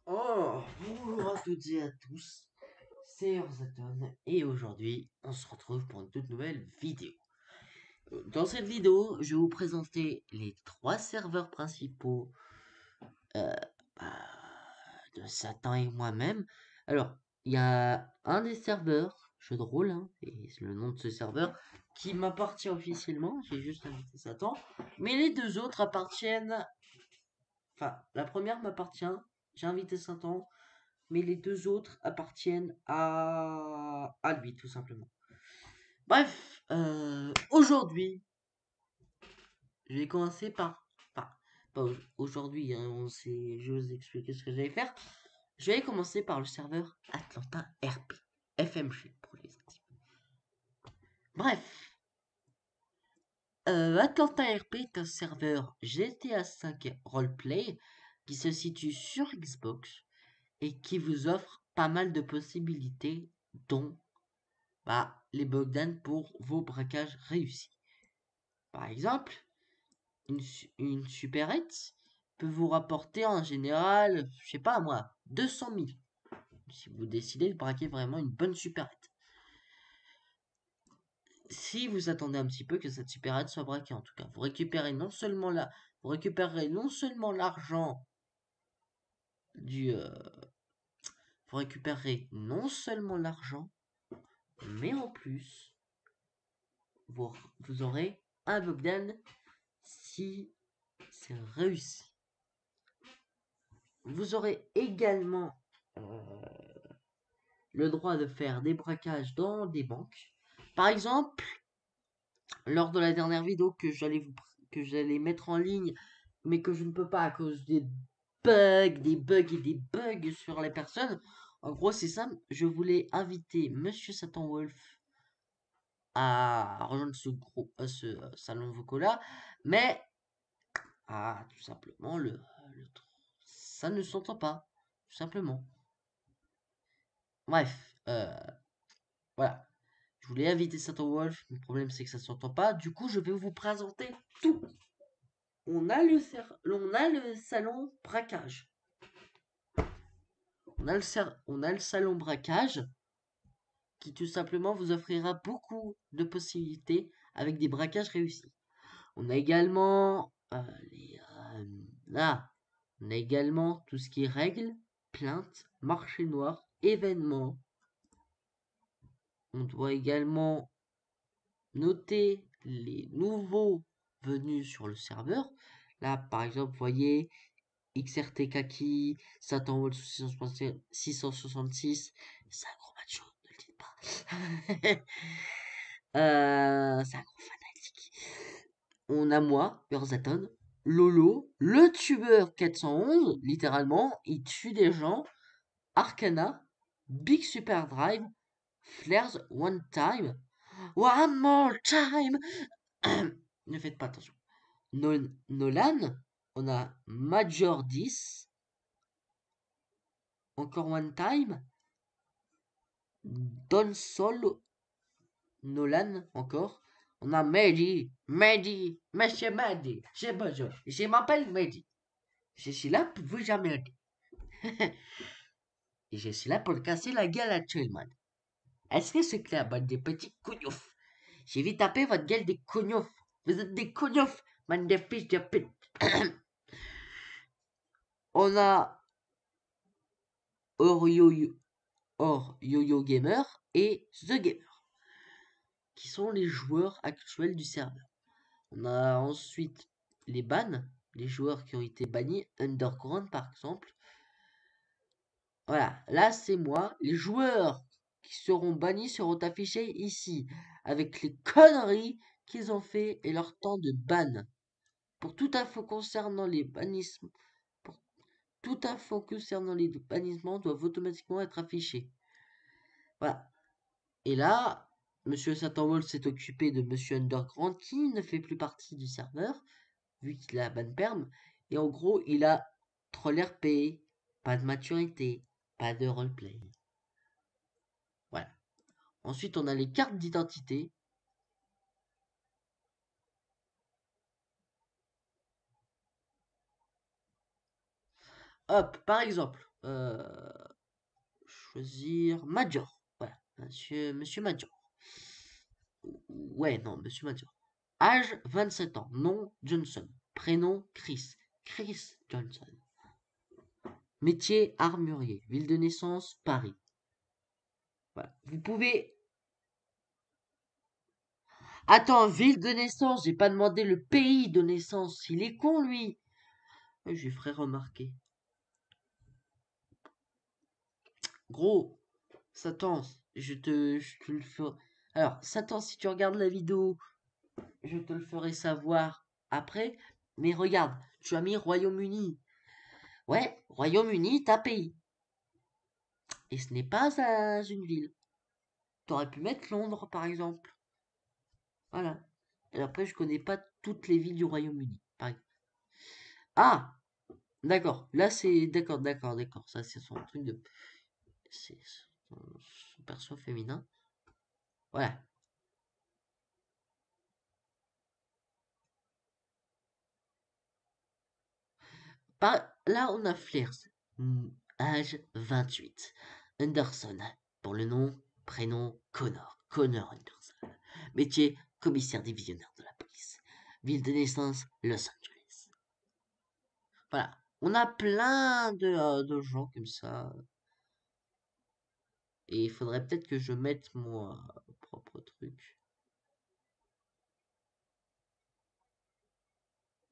Oh, bonjour à toutes et à tous, c'est Urzaton et aujourd'hui on se retrouve pour une toute nouvelle vidéo. Dans cette vidéo, je vais vous présenter les trois serveurs principaux euh, bah, de Satan et moi-même. Alors, il y a un des serveurs, jeu de rôle, hein, et c'est le nom de ce serveur, qui m'appartient officiellement, j'ai juste invité Satan, mais les deux autres appartiennent. Enfin, la première m'appartient, j'ai invité Satan, mais les deux autres appartiennent à lui, tout simplement. Bref, aujourd'hui, je vais commencer par. Enfin, pas aujourd'hui, hein, je vais vous expliquer ce que je vais faire. Je vais commencer par le serveur Atlanta RP, FMG pour les intimes. Bref, Atlanta RP est un serveur GTA V Roleplay qui se situe sur Xbox et qui vous offre pas mal de possibilités, dont les Bogdan pour vos braquages réussis. Par exemple, une supérette peut vous rapporter en général, je sais pas moi, 200 000. Si vous décidez de braquer vraiment une bonne supérette. Si vous attendez un petit peu que cette supérette soit braquée, en tout cas, vous récupérez vous récupérerez non seulement l'argent du, vous récupérerez non seulement l'argent, mais en plus, vous aurez un Bogdan si c'est réussi. Vous aurez également le droit de faire des braquages dans des banques. Par exemple, lors de la dernière vidéo que j'allais mettre en ligne, mais que je ne peux pas à cause des bugs sur les personnes. En gros, c'est simple. Je voulais inviter Monsieur Satan Wolf à rejoindre ce salon vocal-là, mais tout simplement ça ne s'entend pas, tout simplement. Bref, voilà. Je voulais inviter Satan Wolf, le problème c'est que ça ne s'entend pas. Du coup, je vais vous présenter tout. On a le salon braquage. On a le salon braquage qui tout simplement vous offrira beaucoup de possibilités avec des braquages réussis. On a également on a également tout ce qui est règles, plaintes, marché noir, événements. On doit également noter les nouveaux venus sur le serveur. Là, par exemple, vous voyez XRT Kaki, Satan Wall 666. C'est un gros macho, ne le dites pas. C'est un gros fanatique. On a moi, Urzaton, Lolo, le tueur 411, littéralement, il tue des gens. Arcana, Big Super Drive, Flares One Time, One More Time. Ne faites pas attention. Nolan, on a Major 10, encore One Time, Don Sol, Nolan, encore. On a Mehdi, Monsieur Mehdi, bonjour, je m'appelle Mehdi. Je suis là pour vous emmerder. Et je suis là pour casser la gueule à tout le monde. Est-ce que c'est clair, bande de petits cougnoufs? J'ai vite tapé votre gueule des cougnoufs. Vous êtes des cougnoufs, bande de fils de pute. On a Yo-Yo Gamer et The Gamer, qui sont les joueurs actuels du serveur. On a ensuite les bans, les joueurs qui ont été bannis, Underground par exemple. Voilà, là c'est moi. Les joueurs qui seront bannis seront affichés ici, avec les conneries qu'ils ont fait et leur temps de ban. Pour toute info concernant les bannissements, pour toute info concernant les bannissements doivent automatiquement être affichés. Voilà. Et là, Monsieur Satan Wolf s'est occupé de Monsieur Underground qui ne fait plus partie du serveur, vu qu'il a ban perm. Et en gros, il a troll RP, pas de maturité, pas de roleplay. Voilà. Ensuite, on a les cartes d'identité. Hop, par exemple, Choisir Major. Voilà, monsieur Major. Ouais, non, monsieur Major. Âge 27 ans. Nom Johnson. Prénom Chris. Chris Johnson. Métier armurier. Ville de naissance Paris. Voilà. Vous pouvez. Attends, ville de naissance, j'ai pas demandé le pays de naissance. Il est con, lui. Je lui ferai remarquer. Gros, Satan, je te le ferai. Alors, Satan, si tu regardes la vidéo, je te le ferai savoir après. Mais regarde, tu as mis Royaume-Uni. Ouais, Royaume-Uni, t'as pays. Et ce n'est pas une ville. T'aurais pu mettre Londres, par exemple. Voilà. Et après, je connais pas toutes les villes du Royaume-Uni. Ah! D'accord. Là, c'est. D'accord, d'accord, d'accord. Ça, c'est son truc de. C'est son perso féminin. Voilà. Là, on a Flirs. Âge 28. Anderson. Pour le nom, prénom, Connor. Connor Anderson. Métier, commissaire divisionnaire de la police. Ville de naissance, Los Angeles. Voilà. On a plein de gens comme ça. Et il faudrait peut-être que je mette mon propre truc.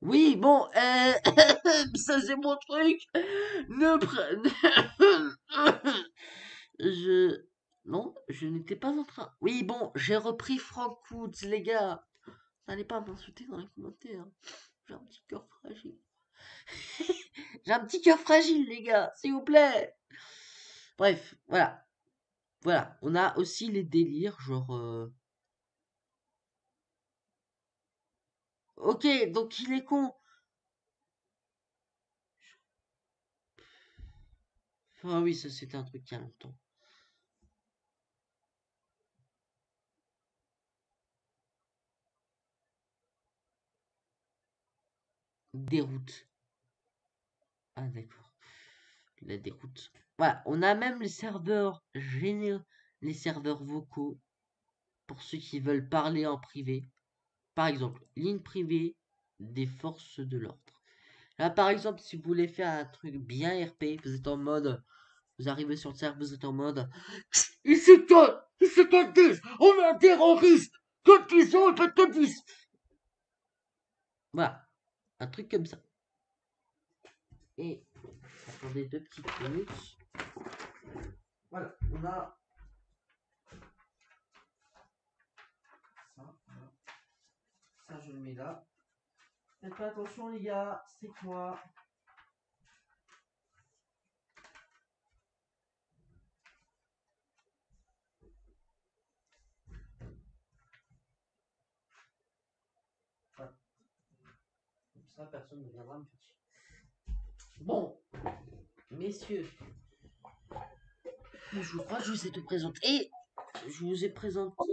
Oui, bon, ça c'est mon truc. Ne Je... Non, je n'étais pas en train... Oui, bon, j'ai repris Frank Woods, les gars. N'allez pas m'insulter dans les commentaires. J'ai un petit cœur fragile. J'ai un petit cœur fragile, les gars, s'il vous plaît. Bref, voilà. Voilà, on a aussi les délires, genre... Ok, donc il est con. Ah oui, ça c'était un truc il y a longtemps. Déroute. Ah d'accord. La déroute. Voilà, on a même les serveurs généraux, les serveurs vocaux pour ceux qui veulent parler en privé. Par exemple, ligne privée des forces de l'ordre. Là, par exemple, si vous voulez faire un truc bien RP, vous êtes en mode, vous arrivez sur le serveur, vous êtes en mode, ils se disent, on est un terroriste, quand ils ont, ils te disent. Voilà, un truc comme ça. Et, attendez 2 petites minutes. Voilà, on a ça, voilà. Ça, je le mets là. Faites pas attention, les gars, c'est quoi? Voilà. Comme ça, personne ne viendra me faire chier. Bon, messieurs, je crois que je vous ai tout présenté. Et je vous ai présenté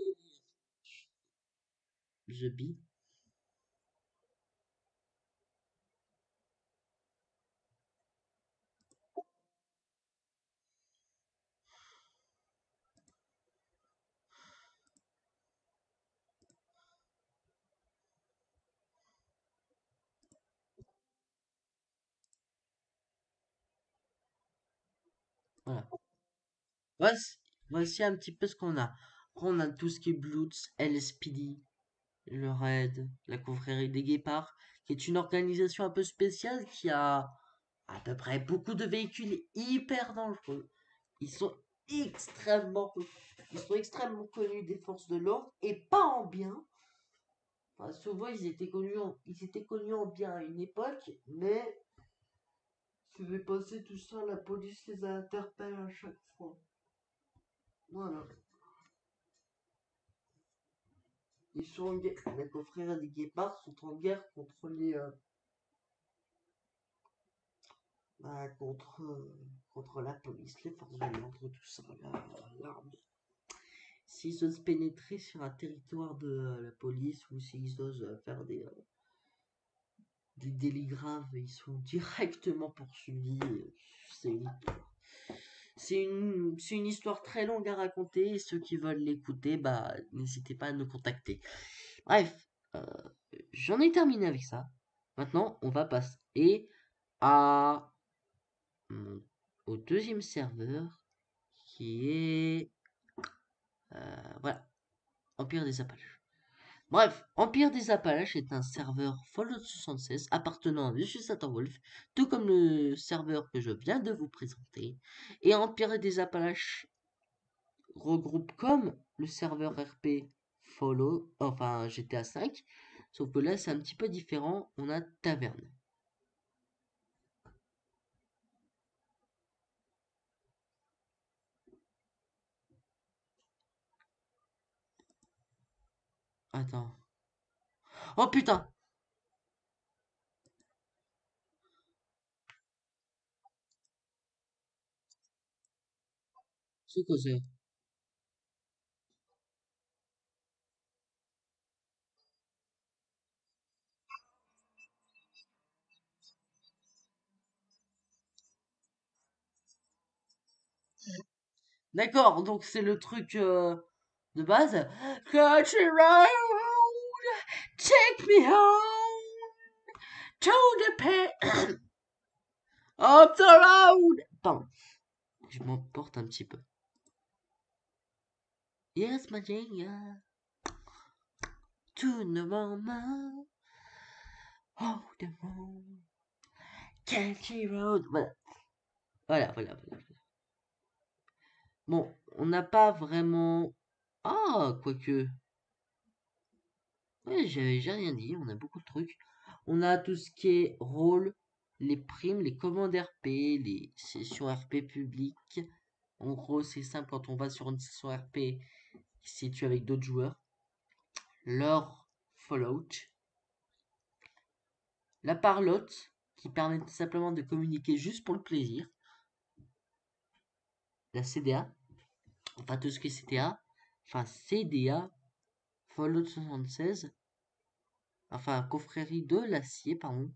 The Bee. Voilà. Voici, voici un petit peu ce qu'on a. Après, on a tout ce qui est Bloods, LSPD, le Raid, la confrérie des Guépards, qui est une organisation un peu spéciale qui a à peu près beaucoup de véhicules hyper dangereux. Ils sont extrêmement, ils sont extrêmement connus des forces de l'ordre et pas en bien. Enfin, souvent, ils étaient connus en bien à une époque, mais ça fait passer tout ça, la police les interpelle à chaque fois. Voilà. Ils sont en guerre. Les confrères des guépards sont en guerre contre contre la police, les forces de l'ordre, tout ça, l'armée. S'ils osent pénétrer sur un territoire de la police ou s'ils osent faire des délits graves, ils sont directement poursuivis. c'est une histoire très longue à raconter. Et ceux qui veulent l'écouter, bah, n'hésitez pas à nous contacter. Bref, euh, j'en ai terminé avec ça. Maintenant, on va passer à, au deuxième serveur qui est, voilà, Empire des Appalaches. Bref, Empire des Appalaches est un serveur Fallout 76 appartenant à Monsieur Wolf, tout comme le serveur que je viens de vous présenter. Et Empire des Appalaches regroupe comme le serveur RP Fallout, enfin GTA 5, sauf que là c'est un petit peu différent, on a Taverne. Attends. Oh putain! C'est quoi c'est? D'accord, donc c'est le truc de base. Country road, take me home to the pit of the road. Pardon, je m'emporte un petit peu. Yes, my dear, to the moment. Oh, the moon, country road. Voilà, voilà. Bon, on n'a pas vraiment. Ah, quoique. Ouais, j'ai rien dit, on a beaucoup de trucs. On a tout ce qui est rôle, les primes, les commandes RP, les sessions RP publiques. En gros, c'est simple quand on va sur une session RP qui se situe avec d'autres joueurs. Leur Fallout. La parlotte, qui permet tout simplement de communiquer juste pour le plaisir. La CDA, enfin tout ce qui est CTA, enfin CDA, Fallout 76, enfin confrérie de l'acier, pardon.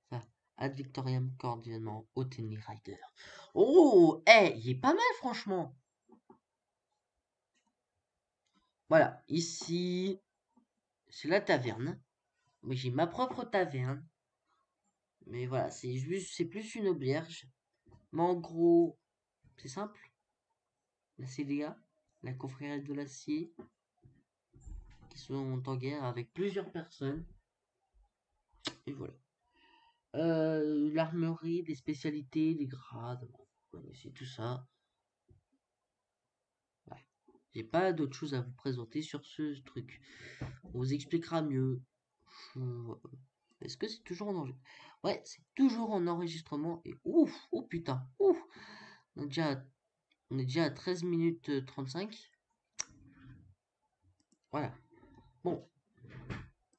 Ça, Ad Victoriam cordialement Oteni Rider. Oh, il est pas mal franchement. Voilà, ici, c'est la taverne. Mais j'ai ma propre taverne. Mais voilà, c'est plus une auberge. Mais en gros, c'est simple. La CDA, la confrérie de l'acier, qui sont en guerre avec plusieurs personnes. Et voilà. L'armerie, les spécialités, les grades, bon, vous connaissez tout ça. Ouais. J'ai pas d'autre chose à vous présenter sur ce truc. On vous expliquera mieux. Est-ce que c'est toujours en enregistrement? Ouais, c'est toujours en enregistrement. Et ouf, oh putain, ouf. On est déjà à 13 minutes 35. Voilà. Bon,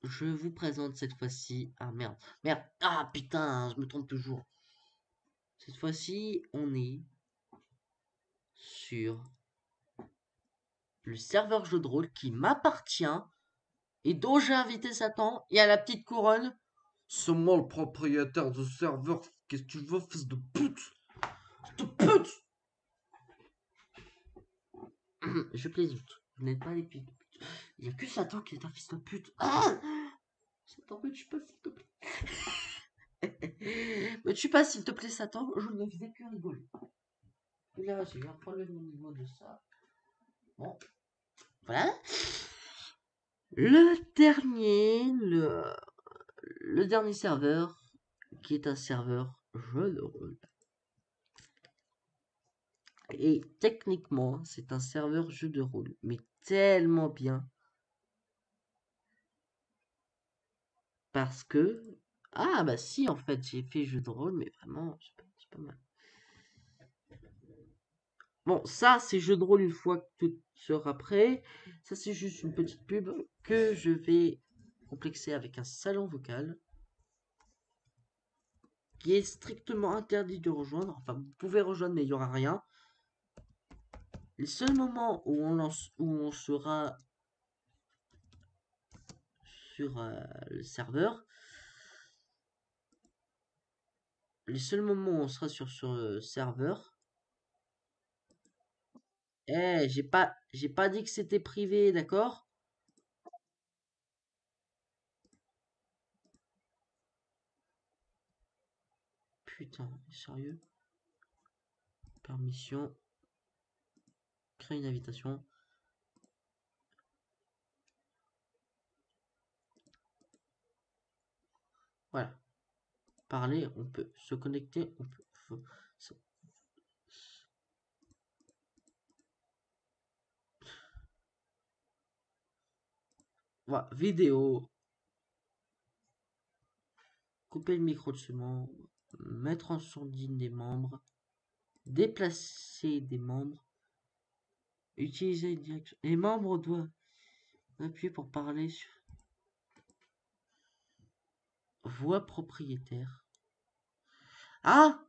je vous présente cette fois-ci. Ah merde, merde. Ah putain, je me trompe toujours. Cette fois-ci, on est sur le serveur jeu de rôle qui m'appartient et dont j'ai invité Satan. Il y a la petite couronne. C'est moi le propriétaire du serveur. Qu'est-ce que tu veux, fils de pute? De pute! Je plaisante. Vous n'êtes pas des fils de pute. Il n'y a que Satan qui est un fils de pute. Ah, Satan, me tue pas, s'il te plaît. Me tue pas, s'il te plaît, Satan. Je ne faisais que rigoler. Là, j'ai un problème au niveau de ça. Bon, voilà. Le dernier serveur, qui est un serveur jeu de rôle. Et techniquement, c'est un serveur jeu de rôle, mais tellement bien. Parce que... Ah bah si, en fait, j'ai fait jeu de rôle, mais vraiment, c'est pas mal. Bon, ça, c'est jeu de rôle une fois que tout sera prêt. Ça, c'est juste une petite pub que je vais complexer avec un salon vocal. qui est strictement interdit de rejoindre. Enfin, vous pouvez rejoindre, mais il n'y aura rien. Les seuls moments où on sera sur le serveur, les seuls moments où on sera sur le serveur. Eh, j'ai pas dit que c'était privé, d'accord? Putain, sérieux? Permission, créer une invitation. Voilà. Parler, on peut. Se connecter, on peut. Voilà, vidéo. Couper le micro de ce membre. Mettre en sourdine des membres. Déplacer des membres. Utiliser une direction. Les membres doivent appuyer pour parler sur voix propriétaire. Ah!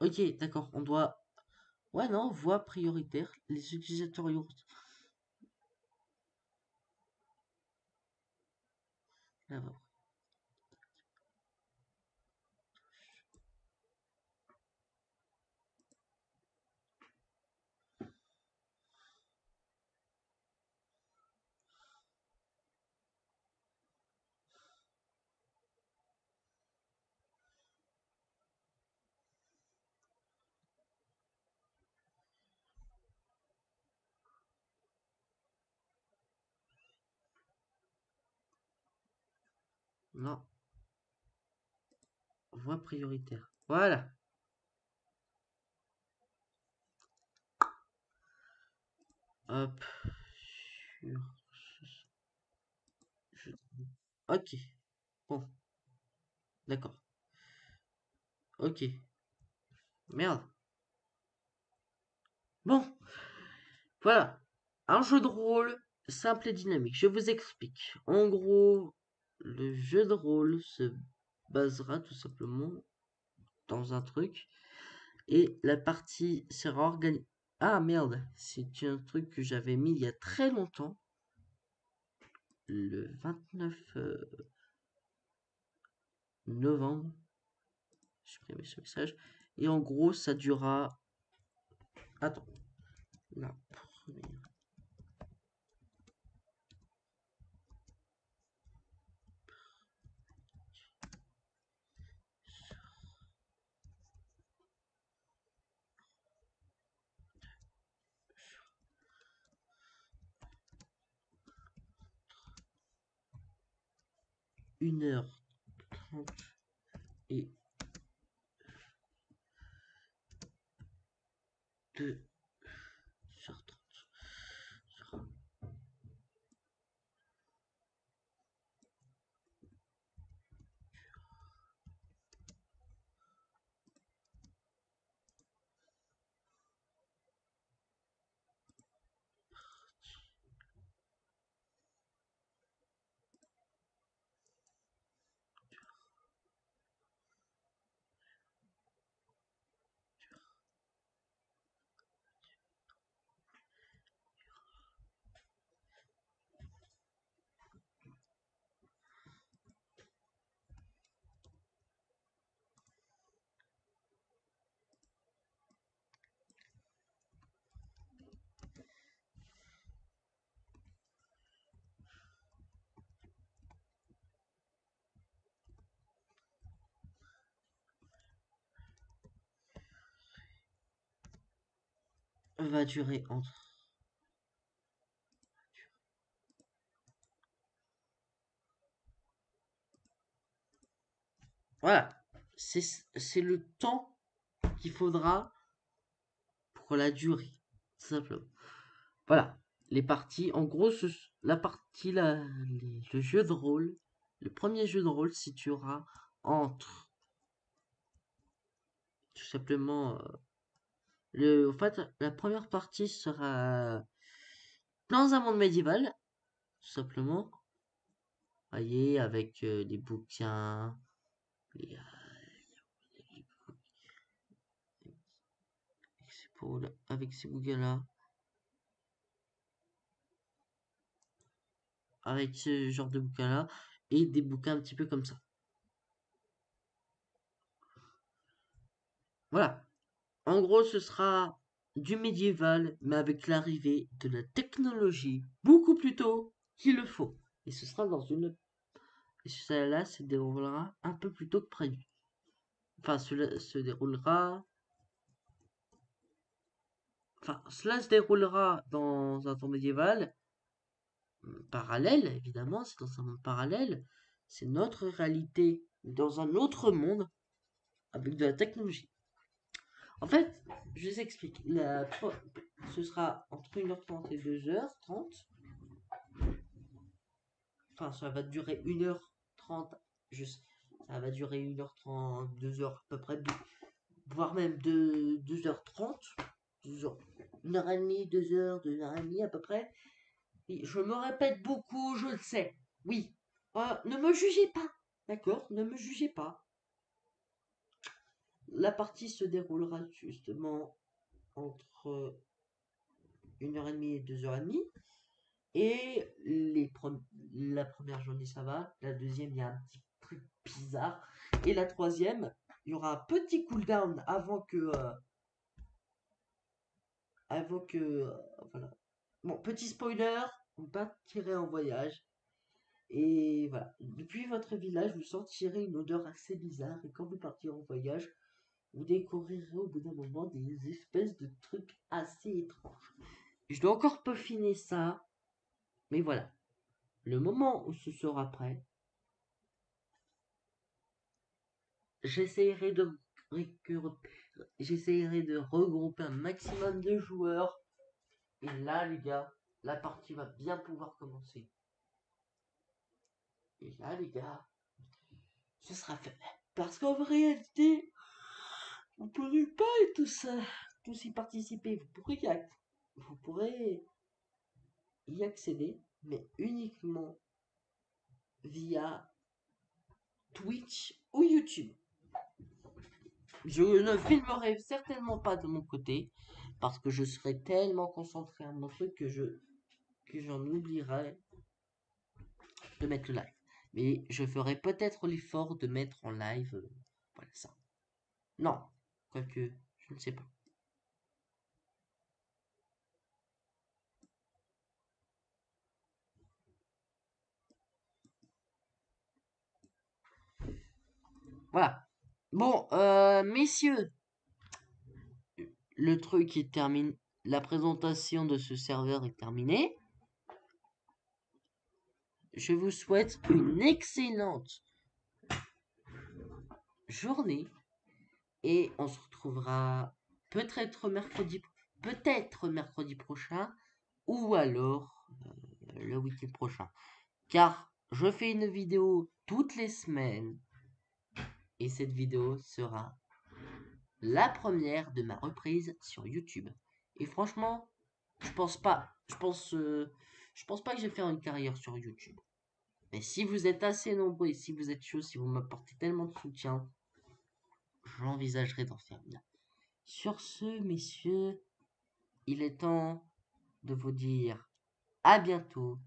Ok, d'accord, on doit. Ouais, non, voix prioritaire. Les utilisateurs là-bas. Non, voix prioritaire. Voilà. Hop. Sur. Ok. Bon, d'accord. Ok. Merde. Bon, voilà. Un jeu de rôle simple et dynamique. Je vous explique. En gros, le jeu de rôle se basera tout simplement dans un truc. Et la partie sera organisée. Ah merde, c'est un truc que j'avais mis il y a très longtemps. Le 29 novembre. Supprimer ce message. Et en gros, ça durera. Attends. La première. 1h30 et 2h30. Va durer entre. Voilà. C'est le temps qu'il faudra pour la durée. Tout simplement. Voilà. Les parties. En gros, la partie, le jeu de rôle. Le premier jeu de rôle se situera entre. Tout simplement. En fait, la première partie sera dans un monde médiéval. Tout simplement. Voyez, avec les bouquins, les, avec ces bouquins-là. Avec ce genre de bouquins-là. Et des bouquins un petit peu comme ça. Voilà. En gros, ce sera du médiéval, mais avec l'arrivée de la technologie beaucoup plus tôt qu'il le faut. Et ce sera dans une... Et cela se déroulera un peu plus tôt que prévu. Enfin, cela se déroulera... Enfin, cela se déroulera dans un temps médiéval, parallèle, évidemment, c'est dans un monde parallèle. C'est notre réalité dans un autre monde avec de la technologie. En fait, je vous explique. Ce sera entre 1h30 et 2h30. Enfin, ça va durer 1h30. Ça va durer 1h30, 2h à peu près, voire même 2h30. 2h, 1h30, 2h, 2h30 à peu près. Et je me répète beaucoup, je le sais. Oui. Ne me jugez pas. D'accord? Ne me jugez pas. La partie se déroulera justement entre 1h30 et 2h30. Et la première journée, ça va. La deuxième, il y a un petit truc bizarre. Et la troisième, il y aura un petit cooldown voilà. Bon, petit spoiler, on partirait en voyage. Et voilà. Depuis votre village, vous sentirez une odeur assez bizarre. Et quand vous partirez en voyage, vous découvrirez au bout d'un moment des espèces de trucs assez étranges. Je dois encore peaufiner ça. Mais voilà. Le moment où ce sera prêt, j'essaierai de, j'essaierai de regrouper un maximum de joueurs. Et là, les gars, la partie va bien pouvoir commencer. Et là, les gars, ce sera fait. Parce qu'en réalité, vous ne pourrez pas tous y participer. Vous pourrez y accéder, mais uniquement via Twitch ou YouTube. Je ne filmerai certainement pas de mon côté parce que je serai tellement concentré à mon truc que j'en oublierai de mettre le live. Mais je ferai peut-être l'effort de mettre en live voilà ça. Non, quoique je ne sais pas. Voilà. Bon, messieurs, le truc est terminé. La présentation de ce serveur est terminée. Je vous souhaite une excellente journée et on se retrouvera peut-être mercredi prochain ou alors le week-end prochain. Car je fais une vidéo toutes les semaines et cette vidéo sera la première de ma reprise sur YouTube. Et franchement, je pense pas que je vais faire une carrière sur YouTube. Mais si vous êtes assez nombreux et si vous êtes chaud, si vous m'apportez tellement de soutien, j'envisagerai d'en faire une. Sur ce, messieurs, il est temps de vous dire à bientôt.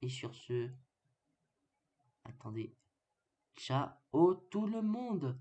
Et sur ce, attendez, ciao tout le monde.